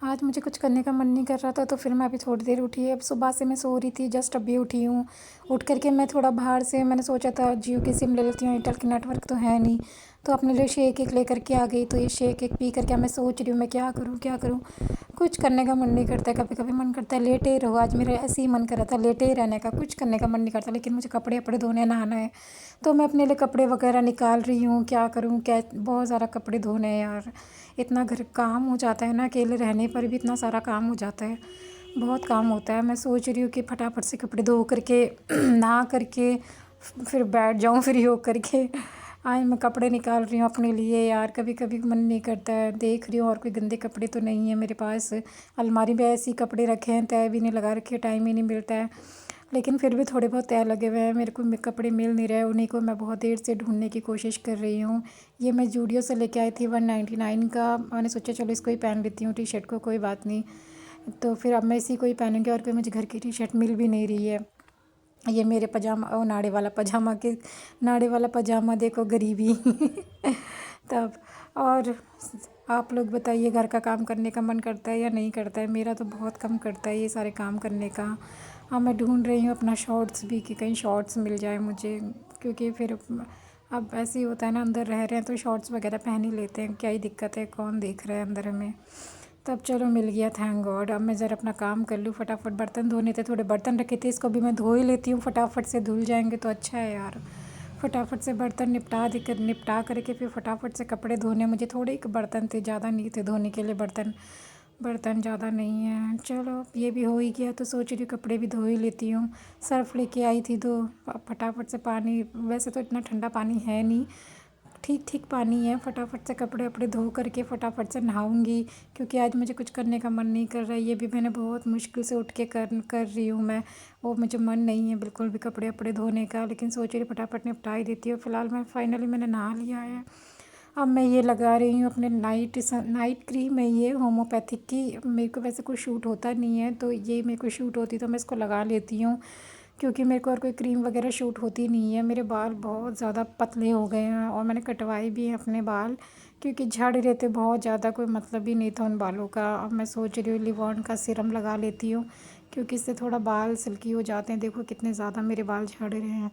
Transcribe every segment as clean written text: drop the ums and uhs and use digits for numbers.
आज मुझे कुछ करने का मन नहीं कर रहा था, तो फिर मैं अभी थोड़ी देर उठी। अब सुबह से मैं सो रही थी, जस्ट अभी उठी हूँ। उठ कर के मैं थोड़ा बाहर से मैंने सोचा था जियो की सिम ले लेती हूँ, एयरटेल की नेटवर्क तो है नहीं। तो अपने लिए शेक एक लेकर के आ गई। तो ये शेक एक पी करके मैं सोच रही हूँ मैं क्या करूँ क्या करूँ। कुछ करने का मन नहीं करता है, कभी कभी मन करता है लेटे ही रहो। आज मेरा ऐसे ही मन कर रहा था लेटे ही रहने का, कुछ करने का मन नहीं करता। लेकिन मुझे कपड़े वपड़े धोने नहाना है, तो मैं अपने लिए कपड़े वगैरह निकाल रही हूँ। क्या करूँ क्या, बहुत ज़्यादा कपड़े धोने हैं यार। इतना घर काम हो जाता है ना, अकेले रहने पर भी इतना सारा काम हो जाता है, बहुत काम होता है। मैं सोच रही हूँ कि फटाफट से कपड़े धो करके नहा करके फिर बैठ जाऊँ फ्री हो करके। आज मैं कपड़े निकाल रही हूँ अपने लिए यार। कभी कभी मन नहीं करता है, देख रही हूँ और कोई गंदे कपड़े तो नहीं है मेरे पास। अलमारी में ऐसे ही कपड़े रखे हैं, तय भी नहीं लगा रखे, टाइम ही नहीं मिलता है। लेकिन फिर भी थोड़े बहुत तय लगे हुए हैं, मेरे को कपड़े मिल नहीं रहे, उन्हीं को मैं बहुत देर से ढूंढने की कोशिश कर रही हूँ। ये मैं जूडियो से लेके आई थी 199 का। मैंने सोचा चलो इसको ही पहन लेती हूँ टी शर्ट को, कोई बात नहीं। तो फिर अब मैं इसी को ही पहनूंगी, और कोई मुझे घर की टी शर्ट मिल भी नहीं रही है। ये मेरे पजामा, ओ नाड़े वाला पजामा के, नाड़े वाला पजामा देखो गरीबी। तब और आप लोग बताइए, घर का काम करने का मन करता है या नहीं करता है? मेरा तो बहुत कम करता है ये सारे काम करने का। हाँ, मैं ढूंढ रही हूँ अपना शॉर्ट्स भी, कि कहीं शॉर्ट्स मिल जाए मुझे, क्योंकि फिर अब ऐसे ही होता है ना, अंदर रह रहे हैं तो शॉर्ट्स वगैरह पहन ही लेते हैं, क्या ही दिक्कत है, कौन देख रहा है अंदर हमें। तब चलो मिल गया, थैंक गॉड। अब मैं ज़रा अपना काम कर लूँ फटाफट। बर्तन धोने थे, थोड़े बर्तन रखे थे, इसको भी मैं धो ही लेती हूँ, फटाफट से धुल जाएंगे तो अच्छा है यार। फटाफट से बर्तन निपटा करके फिर फटाफट से कपड़े धोने। मुझे थोड़े ही बर्तन थे, ज़्यादा नहीं थे धोने के लिए। बर्तन बर्तन ज़्यादा नहीं है। चलो ये भी हो ही गया, तो सोच रही हूँ कपड़े भी धो ही लेती हूँ। सर्फ़ लेके आई थी, तो फटाफट से पानी, वैसे तो इतना ठंडा पानी है नहीं, ठीक ठीक पानी है। फटाफट से कपड़े वपड़े धो करके फटाफट से नहाऊंगी, क्योंकि आज मुझे कुछ करने का मन नहीं कर रहा है। ये भी मैंने बहुत मुश्किल से उठ के कर रही हूँ मैं। वो मुझे मन नहीं है बिल्कुल भी कपड़े वपड़े धोने का, लेकिन सोच रही फटाफट निपटा ही देती हूँ। फ़िलहाल मैं फाइनली मैंने नहा लिया है। अब मैं ये लगा रही हूँ अपने नाइट क्रीम है ये होम्योपैथिक की। मेरे को वैसे कोई शूट होता नहीं है, तो ये मेरे को शूट होती तो मैं इसको लगा लेती हूँ, क्योंकि मेरे को और कोई क्रीम वगैरह शूट होती नहीं है। मेरे बाल बहुत ज़्यादा पतले हो गए हैं, और मैंने कटवाए भी हैं अपने बाल, क्योंकि झड़ रहे थे बहुत ज़्यादा, कोई मतलब ही नहीं था उन बालों का। अब मैं सोच रही हूँ लिवॉन का सीरम लगा लेती हूँ, क्योंकि इससे थोड़ा बाल सिल्की हो जाते हैं। देखो कितने ज़्यादा मेरे बाल झड़ रहे हैं,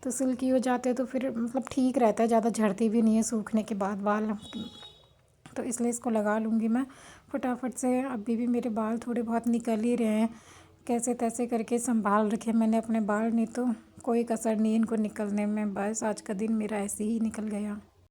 तो सिल्की हो जाते हैं तो फिर मतलब ठीक रहता है, ज़्यादा झड़ती भी नहीं है सूखने के बाद बाल। तो इसलिए इसको लगा लूँगी मैं फटाफट से। अभी भी मेरे बाल थोड़े बहुत निकल ही रहे हैं, कैसे तैसे करके संभाल रखे मैंने अपने बाल, नहीं तो कोई कसर नहीं इनको निकलने में। बस आज का दिन मेरा ऐसे ही निकल गया।